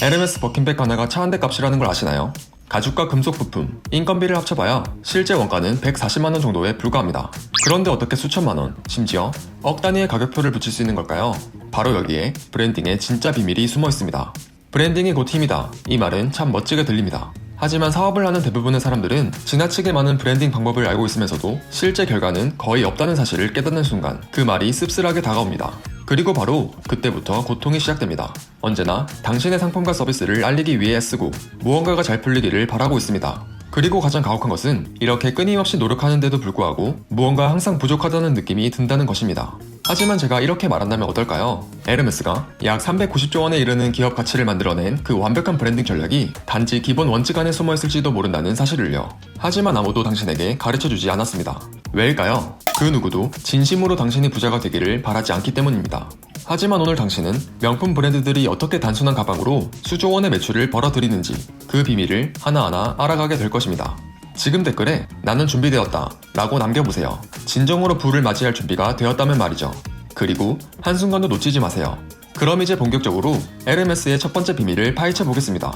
에르메스 버킨백 하나가 차 한 대 값이라는 걸 아시나요? 가죽과 금속 부품, 인건비를 합쳐봐야 실제 원가는 140만원 정도에 불과합니다. 그런데 어떻게 수천만원, 심지어 억 단위의 가격표를 붙일 수 있는 걸까요? 바로 여기에 브랜딩의 진짜 비밀이 숨어 있습니다. 브랜딩이 곧 힘이다. 이 말은 참 멋지게 들립니다. 하지만 사업을 하는 대부분의 사람들은 지나치게 많은 브랜딩 방법을 알고 있으면서도 실제 결과는 거의 없다는 사실을 깨닫는 순간 그 말이 씁쓸하게 다가옵니다. 그리고 바로 그때부터 고통이 시작됩니다. 언제나 당신의 상품과 서비스를 알리기 위해 애쓰고 무언가가 잘 풀리기를 바라고 있습니다. 그리고 가장 가혹한 것은 이렇게 끊임없이 노력하는데도 불구하고 무언가 항상 부족하다는 느낌이 든다는 것입니다. 하지만 제가 이렇게 말한다면 어떨까요? 에르메스가 약 390조 원에 이르는 기업 가치를 만들어낸 그 완벽한 브랜딩 전략이 단지 기본 원칙 안에 숨어 있을지도 모른다는 사실을요. 하지만 아무도 당신에게 가르쳐주지 않았습니다. 왜일까요? 그 누구도 진심으로 당신이 부자가 되기를 바라지 않기 때문입니다. 하지만 오늘 당신은 명품 브랜드들이 어떻게 단순한 가방으로 수조 원의 매출을 벌어들이는지 그 비밀을 하나하나 알아가게 될 것입니다. 지금 댓글에 나는 준비되었다 라고 남겨보세요. 진정으로 부를 맞이할 준비가 되었다면 말이죠. 그리고 한순간도 놓치지 마세요. 그럼 이제 본격적으로 에르메스의 첫 번째 비밀을 파헤쳐 보겠습니다.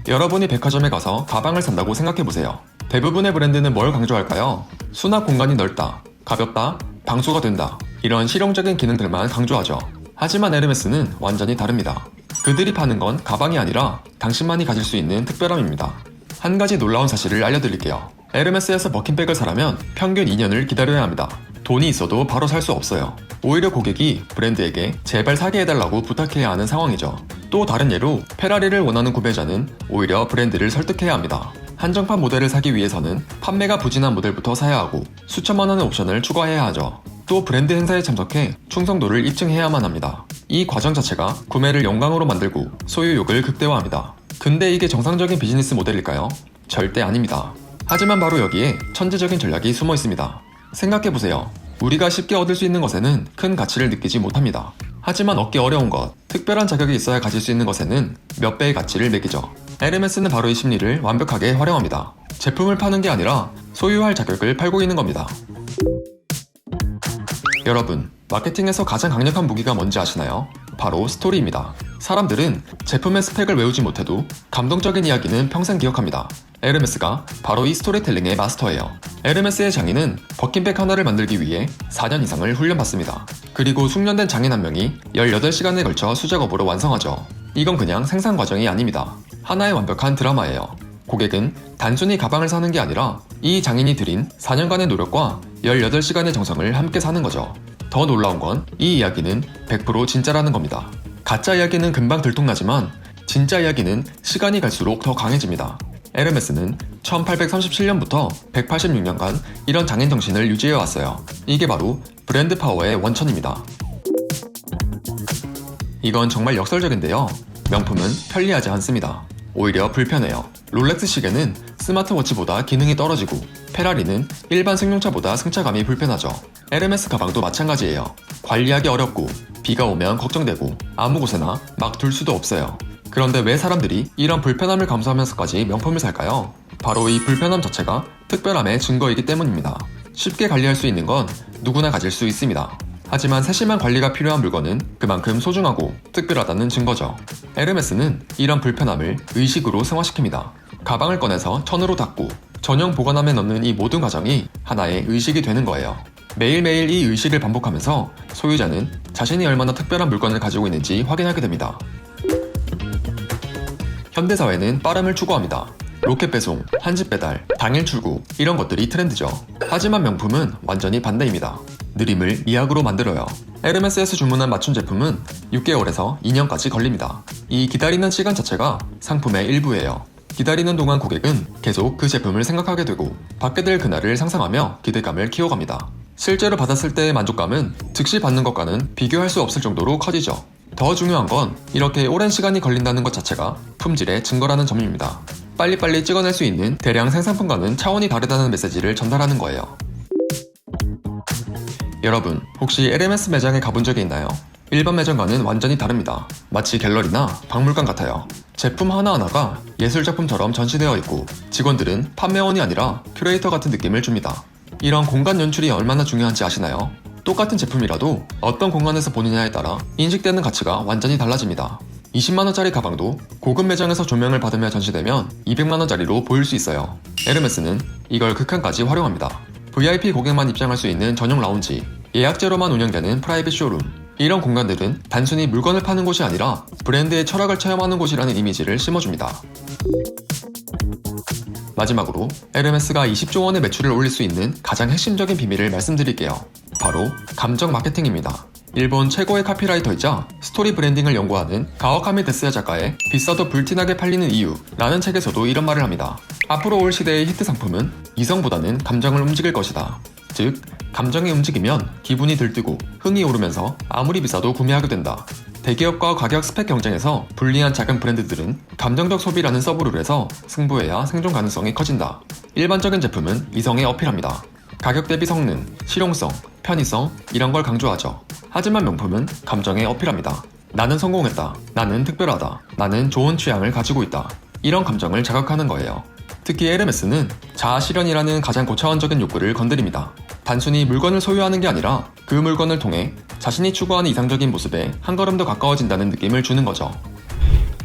여러분이 백화점에 가서 가방을 산다고 생각해보세요. 대부분의 브랜드는 뭘 강조할까요? 수납 공간이 넓다, 가볍다, 방수가 된다, 이런 실용적인 기능들만 강조하죠. 하지만 에르메스는 완전히 다릅니다. 그들이 파는 건 가방이 아니라 당신만이 가질 수 있는 특별함입니다. 한 가지 놀라운 사실을 알려드릴게요. 에르메스에서 버킨백을 사려면 평균 2년을 기다려야 합니다. 돈이 있어도 바로 살 수 없어요. 오히려 고객이 브랜드에게 제발 사게 해달라고 부탁해야 하는 상황이죠. 또 다른 예로 페라리를 원하는 구매자는 오히려 브랜드를 설득해야 합니다. 한정판 모델을 사기 위해서는 판매가 부진한 모델부터 사야 하고 수천만 원의 옵션을 추가해야 하죠. 또 브랜드 행사에 참석해 충성도를 입증해야만 합니다. 이 과정 자체가 구매를 영광으로 만들고 소유욕을 극대화합니다. 근데 이게 정상적인 비즈니스 모델일까요? 절대 아닙니다. 하지만 바로 여기에 천재적인 전략이 숨어 있습니다. 생각해보세요. 우리가 쉽게 얻을 수 있는 것에는 큰 가치를 느끼지 못합니다. 하지만 얻기 어려운 것, 특별한 자격이 있어야 가질 수 있는 것에는 몇 배의 가치를 매기죠. 에르메스는 바로 이 심리를 완벽하게 활용합니다. 제품을 파는 게 아니라 소유할 자격을 팔고 있는 겁니다. 여러분, 마케팅에서 가장 강력한 무기가 뭔지 아시나요? 바로 스토리입니다. 사람들은 제품의 스펙을 외우지 못해도 감동적인 이야기는 평생 기억합니다. 에르메스가 바로 이 스토리텔링의 마스터예요. 에르메스의 장인은 버킨백 하나를 만들기 위해 4년 이상을 훈련받습니다. 그리고 숙련된 장인 한 명이 18시간에 걸쳐 수작업으로 완성하죠. 이건 그냥 생산 과정이 아닙니다. 하나의 완벽한 드라마예요. 고객은 단순히 가방을 사는 게 아니라 이 장인이 들인 4년간의 노력과 18시간의 정성을 함께 사는 거죠. 더 놀라운 건 이 이야기는 100% 진짜라는 겁니다. 가짜 이야기는 금방 들통나지만 진짜 이야기는 시간이 갈수록 더 강해집니다. 에르메스는 1837년부터 186년간 이런 장인 정신을 유지해왔어요. 이게 바로 브랜드 파워의 원천입니다. 이건 정말 역설적인데요. 명품은 편리하지 않습니다. 오히려 불편해요. 롤렉스 시계는 스마트워치보다 기능이 떨어지고 페라리는 일반 승용차보다 승차감이 불편하죠. 에르메스 가방도 마찬가지예요. 관리하기 어렵고 비가 오면 걱정되고 아무 곳에나 막 둘 수도 없어요. 그런데 왜 사람들이 이런 불편함을 감수하면서까지 명품을 살까요? 바로 이 불편함 자체가 특별함의 증거이기 때문입니다. 쉽게 관리할 수 있는 건 누구나 가질 수 있습니다. 하지만 세심한 관리가 필요한 물건은 그만큼 소중하고 특별하다는 증거죠. 에르메스는 이런 불편함을 의식으로 승화시킵니다. 가방을 꺼내서 천으로 닫고 전용 보관함에 넣는 이 모든 과정이 하나의 의식이 되는 거예요. 매일매일 이 의식을 반복하면서 소유자는 자신이 얼마나 특별한 물건을 가지고 있는지 확인하게 됩니다. 현대사회는 빠름을 추구합니다. 로켓 배송, 한집 배달, 당일 출고 이런 것들이 트렌드죠. 하지만 명품은 완전히 반대입니다. 느림을 미학으로 만들어요. 에르메스에서 주문한 맞춤 제품은 6개월에서 2년까지 걸립니다. 이 기다리는 시간 자체가 상품의 일부예요. 기다리는 동안 고객은 계속 그 제품을 생각하게 되고 받게 될 그날을 상상하며 기대감을 키워갑니다. 실제로 받았을 때의 만족감은 즉시 받는 것과는 비교할 수 없을 정도로 커지죠. 더 중요한 건 이렇게 오랜 시간이 걸린다는 것 자체가 품질의 증거라는 점입니다. 빨리빨리 찍어낼 수 있는 대량 생산품과는 차원이 다르다는 메시지를 전달하는 거예요. 여러분, 혹시 에르메스 매장에 가본 적이 있나요? 일반 매장과는 완전히 다릅니다. 마치 갤러리나 박물관 같아요. 제품 하나하나가 예술작품처럼 전시되어 있고 직원들은 판매원이 아니라 큐레이터 같은 느낌을 줍니다. 이런 공간 연출이 얼마나 중요한지 아시나요? 똑같은 제품이라도 어떤 공간에서 보느냐에 따라 인식되는 가치가 완전히 달라집니다. 20만원짜리 가방도 고급 매장에서 조명을 받으며 전시되면 200만원짜리로 보일 수 있어요. 에르메스는 이걸 극한까지 활용합니다. VIP 고객만 입장할 수 있는 전용 라운지, 예약제로만 운영되는 프라이빗 쇼룸, 이런 공간들은 단순히 물건을 파는 곳이 아니라 브랜드의 철학을 체험하는 곳이라는 이미지를 심어줍니다. 마지막으로 에르메스가 20조 원의 매출을 올릴 수 있는 가장 핵심적인 비밀을 말씀드릴게요. 바로 감정 마케팅입니다. 일본 최고의 카피라이터이자 스토리 브랜딩을 연구하는 가와카미 데스야 작가의 비싸도 불티나게 팔리는 이유 라는 책에서도 이런 말을 합니다. 앞으로 올 시대의 히트 상품은 이성보다는 감정을 움직일 것이다. 즉, 감정이 움직이면 기분이 들뜨고 흥이 오르면서 아무리 비싸도 구매하게 된다. 대기업과 가격 스펙 경쟁에서 불리한 작은 브랜드들은 감정적 소비라는 서브룰에서 승부해야 생존 가능성이 커진다. 일반적인 제품은 이성에 어필합니다. 가격 대비 성능, 실용성, 편의성 이런 걸 강조하죠. 하지만 명품은 감정에 어필합니다. 나는 성공했다. 나는 특별하다. 나는 좋은 취향을 가지고 있다. 이런 감정을 자극하는 거예요. 특히 에르메스는 자아 실현이라는 가장 고차원적인 욕구를 건드립니다. 단순히 물건을 소유하는 게 아니라 그 물건을 통해 자신이 추구하는 이상적인 모습에 한 걸음 더 가까워진다는 느낌을 주는 거죠.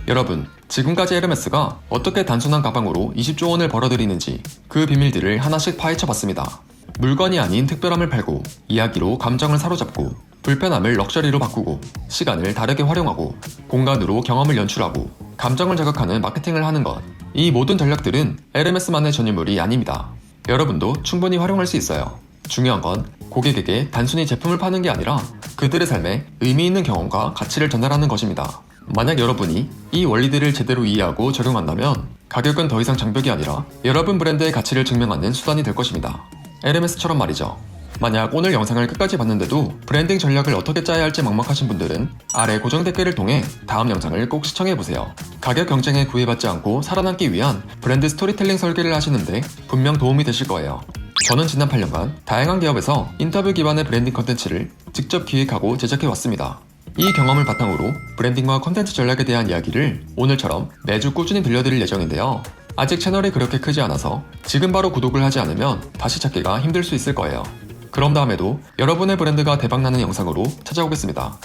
여러분, 지금까지 에르메스가 어떻게 단순한 가방으로 20조 원을 벌어들이는지 그 비밀들을 하나씩 파헤쳐 봤습니다. 물건이 아닌 특별함을 팔고, 이야기로 감정을 사로잡고, 불편함을 럭셔리로 바꾸고, 시간을 다르게 활용하고, 공간으로 경험을 연출하고, 감정을 자극하는 마케팅을 하는 것. 이 모든 전략들은 에르메스만의 전유물이 아닙니다. 여러분도 충분히 활용할 수 있어요. 중요한 건 고객에게 단순히 제품을 파는 게 아니라 그들의 삶에 의미 있는 경험과 가치를 전달하는 것입니다. 만약 여러분이 이 원리들을 제대로 이해하고 적용한다면 가격은 더 이상 장벽이 아니라 여러분 브랜드의 가치를 증명하는 수단이 될 것입니다. 에르메스처럼 말이죠. 만약 오늘 영상을 끝까지 봤는데도 브랜딩 전략을 어떻게 짜야 할지 막막하신 분들은 아래 고정 댓글을 통해 다음 영상을 꼭 시청해보세요. 가격 경쟁에 구애받지 않고 살아남기 위한 브랜드 스토리텔링 설계를 하시는데 분명 도움이 되실 거예요. 저는 지난 8년간 다양한 기업에서 인터뷰 기반의 브랜딩 컨텐츠를 직접 기획하고 제작해왔습니다. 이 경험을 바탕으로 브랜딩과 컨텐츠 전략에 대한 이야기를 오늘처럼 매주 꾸준히 들려드릴 예정인데요. 아직 채널이 그렇게 크지 않아서 지금 바로 구독을 하지 않으면 다시 찾기가 힘들 수 있을 거예요. 그럼 다음에도 여러분의 브랜드가 대박나는 영상으로 찾아오겠습니다.